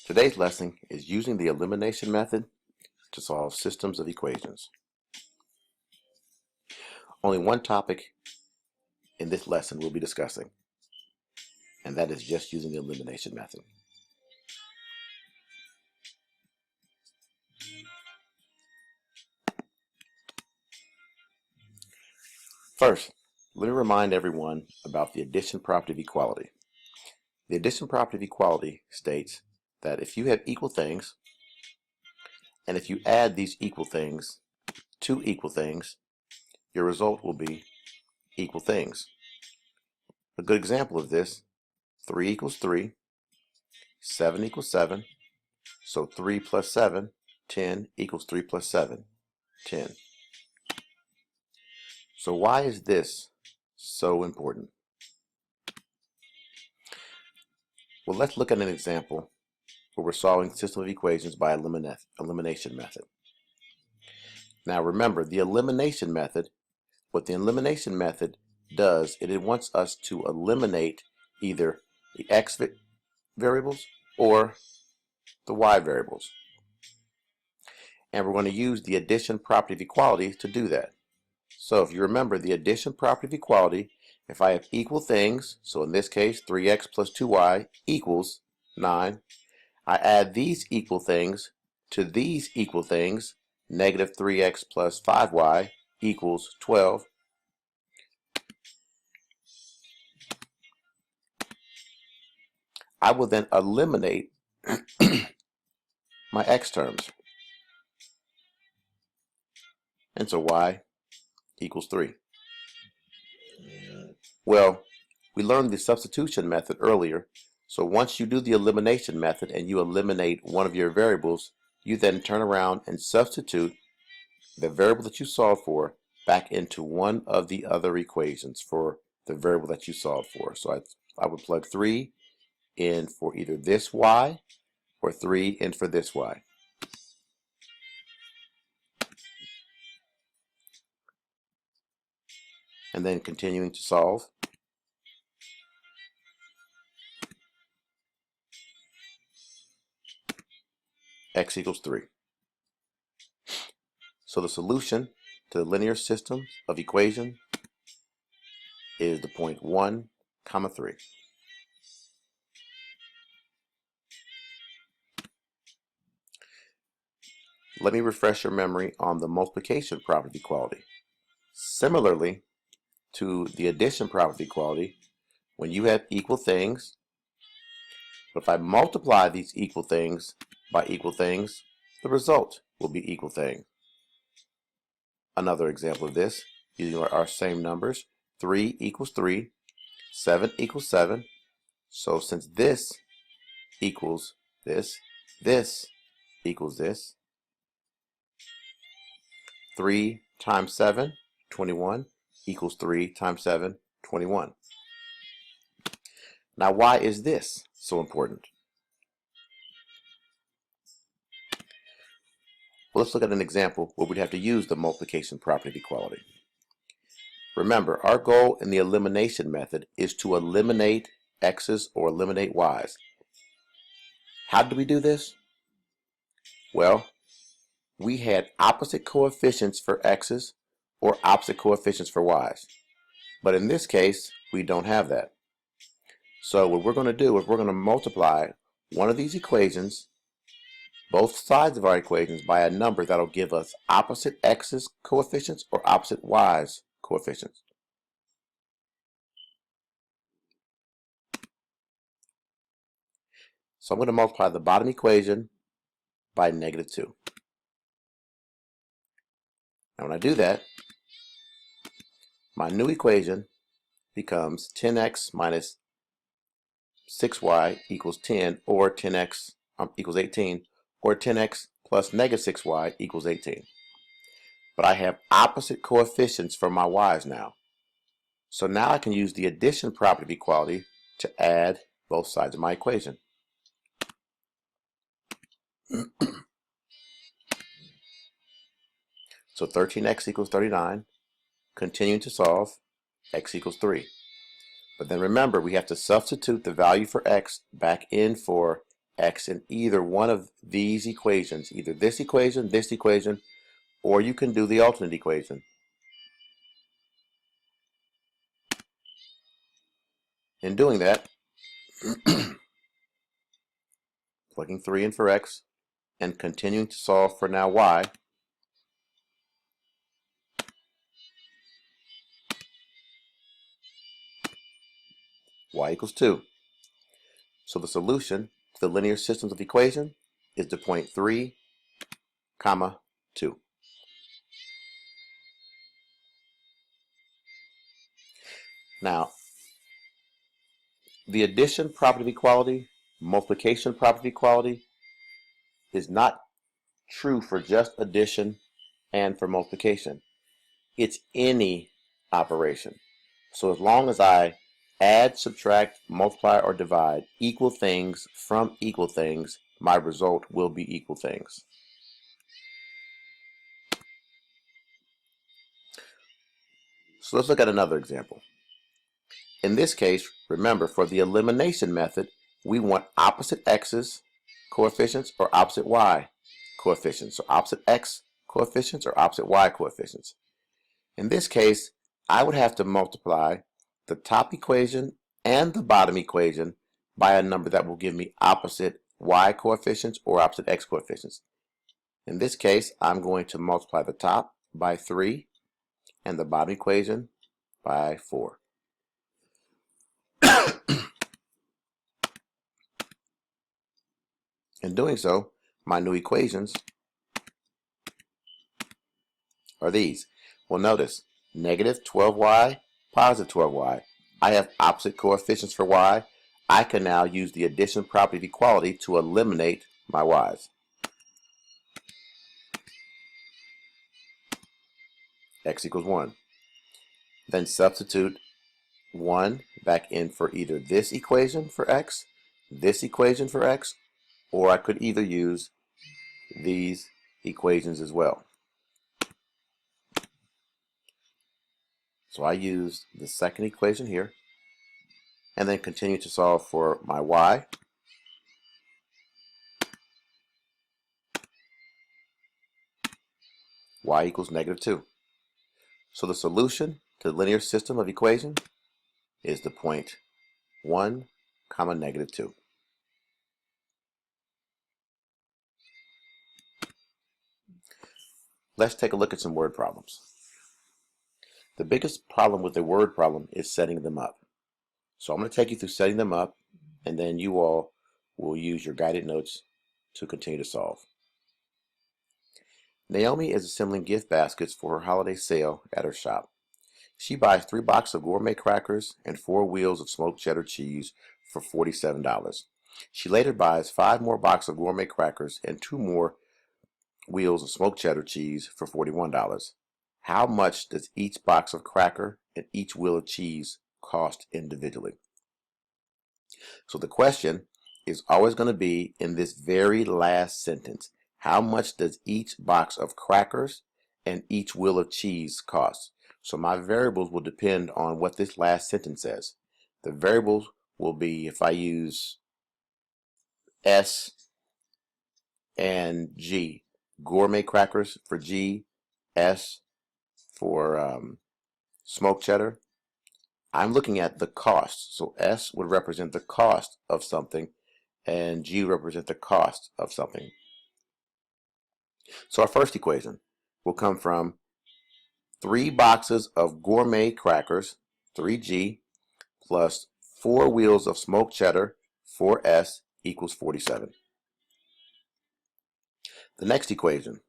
Today's lesson is using the elimination method to solve systems of equations. Only one topic in this lesson we'll be discussing, and that is just using the elimination method. First, let me remind everyone about the addition property of equality. The addition property of equality states that if you have equal things, and if you add these equal things to equal things, your result will be equal things. A good example of this, 3 equals 3, 7 equals 7, so 3 plus 7, 10 equals 3 plus 7, 10. So why is this so important? Well, let's look at an example where we're solving the system of equations by elimination method. Now remember, the elimination method, what the elimination method does, it wants us to eliminate either the x variables or the y variables. And we're going to use the addition property of equality to do that. So if you remember the addition property of equality, if I have equal things, so in this case 3x plus 2y equals 9, I add these equal things to these equal things, negative 3x plus 5y equals 12. I will then eliminate my x terms. And so y equals 3. Well, we learned the substitution method earlier. So once you do the elimination method and you eliminate one of your variables, you then turn around and substitute the variable that you solved for back into one of the other equations for the variable that you solved for. So I would plug 3 in for either this y or 3 in for this y. And then continuing to solve. X equals 3. So the solution to the linear system of equation is the point 1, 3. Let me refresh your memory on the multiplication property of equality. Similarly to the addition property of equality, when you have equal things, but if I multiply these equal things by equal things, the result will be equal thing. Another example of this, using our same numbers, 3 equals 3, 7 equals 7. So since this equals this, this equals this, 3 times 7, 21, equals 3 times 7, 21. Now why is this so important? Well, let's look at an example where we'd have to use the multiplication property of equality. Remember, our goal in the elimination method is to eliminate x's or eliminate y's. How did we do this? Well, we had opposite coefficients for x's or opposite coefficients for y's. But in this case, we don't have that. So what we're going to do is we're going to multiply one of these equations, both sides of our equations, by a number that'll give us opposite x's coefficients or opposite y's coefficients. So I'm going to multiply the bottom equation by negative 2. Now when I do that, my new equation becomes 10x minus 6y equals 10, or 10x equals 18, or 10x plus negative 6y equals 18. But I have opposite coefficients for my y's now. So now I can use the addition property of equality to add both sides of my equation. So 13x equals 39. Continuing to solve, x equals 3. But then remember, we have to substitute the value for x back in for x in either one of these equations, either this equation, or you can do the alternate equation. In doing that, plugging 3 in for x and continuing to solve for now y, y equals 2. So the solution to the linear systems of equation is the point 3, 2. Now, the addition property of equality, multiplication property of equality is not true for just addition and for multiplication. It's any operation. So as long as I add, subtract, multiply, or divide equal things from equal things, my result will be equal things. So let's look at another example. In this case, remember, for the elimination method, we want opposite x's coefficients or opposite y coefficients. So opposite x coefficients or opposite y coefficients. In this case, I would have to multiply the top equation and the bottom equation by a number that will give me opposite y coefficients or opposite x coefficients. In this case, I'm going to multiply the top by 3 and the bottom equation by 4. In doing so, my new equations are these. Well, notice, negative 12y, positive 12y. I have opposite coefficients for y. I can now use the addition property of equality to eliminate my y's. X equals 1. Then substitute 1 back in for either this equation for x, this equation for x, or I could either use these equations as well. So I use the second equation here and then continue to solve for my y. Y equals negative 2. So the solution to the linear system of equation is the point 1, negative 2. Let's take a look at some word problems. The biggest problem with the word problem is setting them up. So I'm going to take you through setting them up, and then you all will use your guided notes to continue to solve. Naomi is assembling gift baskets for her holiday sale at her shop. She buys 3 boxes of gourmet crackers and 4 wheels of smoked cheddar cheese for $47. She later buys 5 more boxes of gourmet crackers and 2 more wheels of smoked cheddar cheese for $41. How much does each box of cracker and each wheel of cheese cost individually? So the question is always going to be in this very last sentence. How much does each box of crackers and each wheel of cheese cost? So my variables will depend on what this last sentence says. The variables will be, if I use S and G, gourmet crackers for G, S for smoked cheddar, I'm looking at the cost. So S would represent the cost of something and G would represent the cost of something. So our first equation will come from 3 boxes of gourmet crackers, 3G, plus 4 wheels of smoked cheddar, 4S, equals 47. The next equation,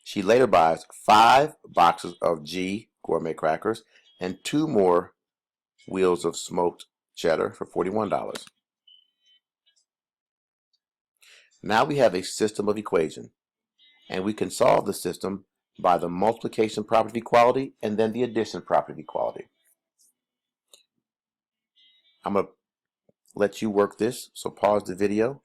she later buys 5 boxes of G gourmet crackers and 2 more wheels of smoked cheddar for $41. Now we have a system of equation, and we can solve the system by the multiplication property of equality and then the addition property of equality. I'm going to let you work this, so pause the video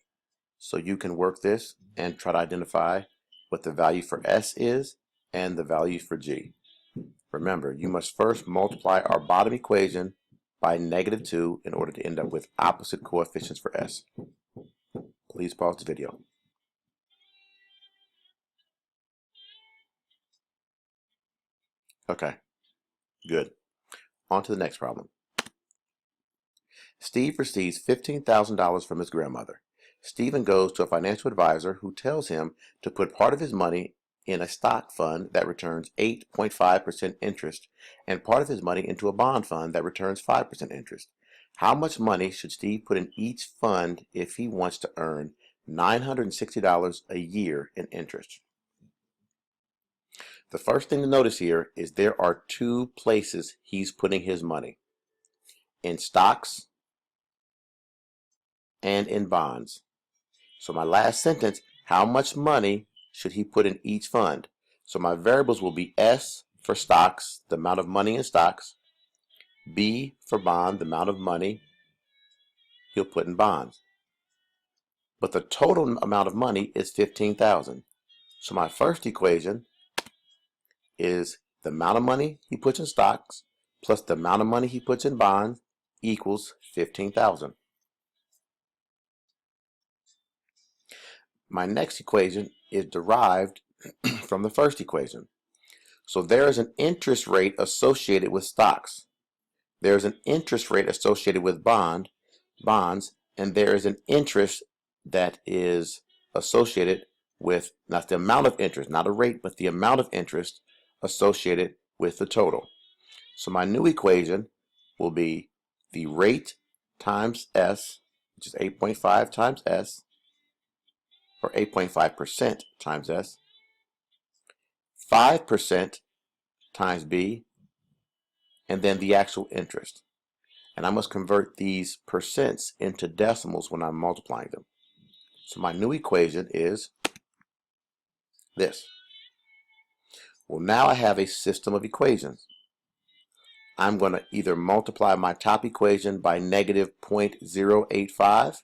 so you can work this and try to identify what the value for S is and the value for G. Remember, you must first multiply our bottom equation by negative 2 in order to end up with opposite coefficients for S. Please pause the video. Okay, good. On to the next problem. Steve receives $15,000 from his grandmother. Stephen goes to a financial advisor who tells him to put part of his money in a stock fund that returns 8.5% interest and part of his money into a bond fund that returns 5% interest. How much money should Steve put in each fund if he wants to earn $960 a year in interest? The first thing to notice here is there are two places he's putting his money: in stocks and in bonds. So my last sentence, how much money should he put in each fund? So my variables will be S for stocks, the amount of money in stocks, B for bond, the amount of money he'll put in bonds. But the total amount of money is $15,000. So my first equation is the amount of money he puts in stocks plus the amount of money he puts in bonds equals $15,000. My next equation is derived from the first equation. So there is an interest rate associated with stocks. There is an interest rate associated with bonds, and there is an interest that is associated with, not the amount of interest, not a rate, but the amount of interest associated with the total. So my new equation will be the rate times S, which is 8.5 times S, or 8.5% times S, 5% times B, and then the actual interest. And I must convert these percents into decimals when I'm multiplying them. So my new equation is this. Well, now I have a system of equations. I'm going to either multiply my top equation by negative 0.085,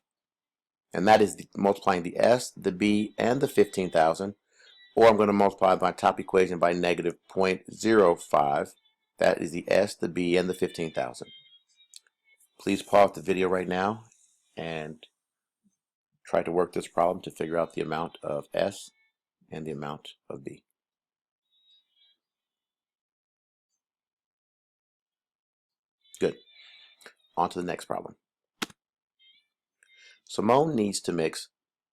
and that is multiplying the S, the B, and the 15,000, or I'm going to multiply my top equation by negative 0.05. That is the S, the B, and the 15,000. Please pause the video right now and try to work this problem to figure out the amount of S and the amount of B. Good. On to the next problem. Simone needs to mix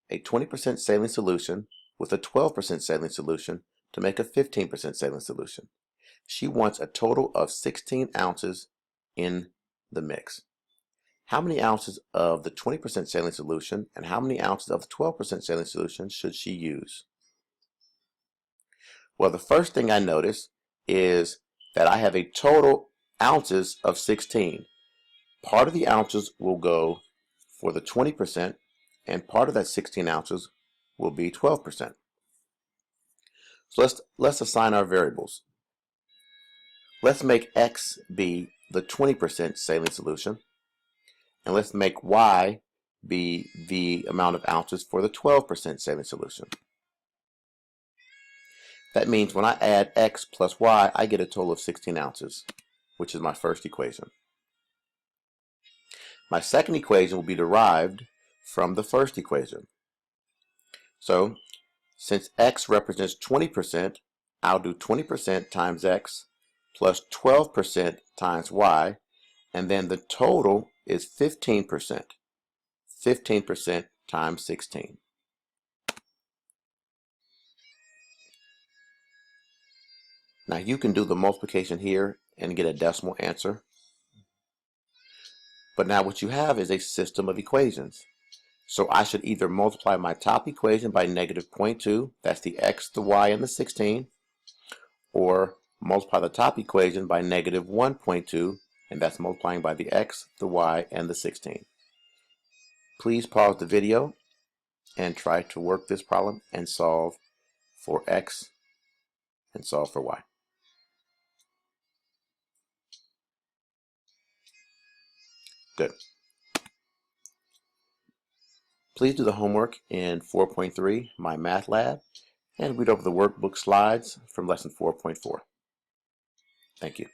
a 20% saline solution with a 12% saline solution to make a 15% saline solution. She wants a total of 16 ounces in the mix. How many ounces of the 20% saline solution and how many ounces of the 12% saline solution should she use? Well, the first thing I notice is that I have a total ounces of 16. Part of the ounces will go for the 20%, and part of that 16 ounces will be 12%. So let's assign our variables. Let's make X be the 20% saline solution, and let's make Y be the amount of ounces for the 12% saline solution. That means when I add X plus Y, I get a total of 16 ounces, which is my first equation. My second equation will be derived from the first equation. So, since X represents 20%, I'll do 20% times X plus 12% times Y, and then the total is 15%. 15% times 16. Now you can do the multiplication here and get a decimal answer. But now what you have is a system of equations. So I should either multiply my top equation by negative 0.2, that's the X, the Y, and the 16, or multiply the top equation by negative 1.2, and that's multiplying by the X, the Y, and the 16. Please pause the video and try to work this problem and solve for X and solve for Y. Good. Please do the homework in 4.3, My Math Lab, and read over the workbook slides from lesson 4.4. Thank you.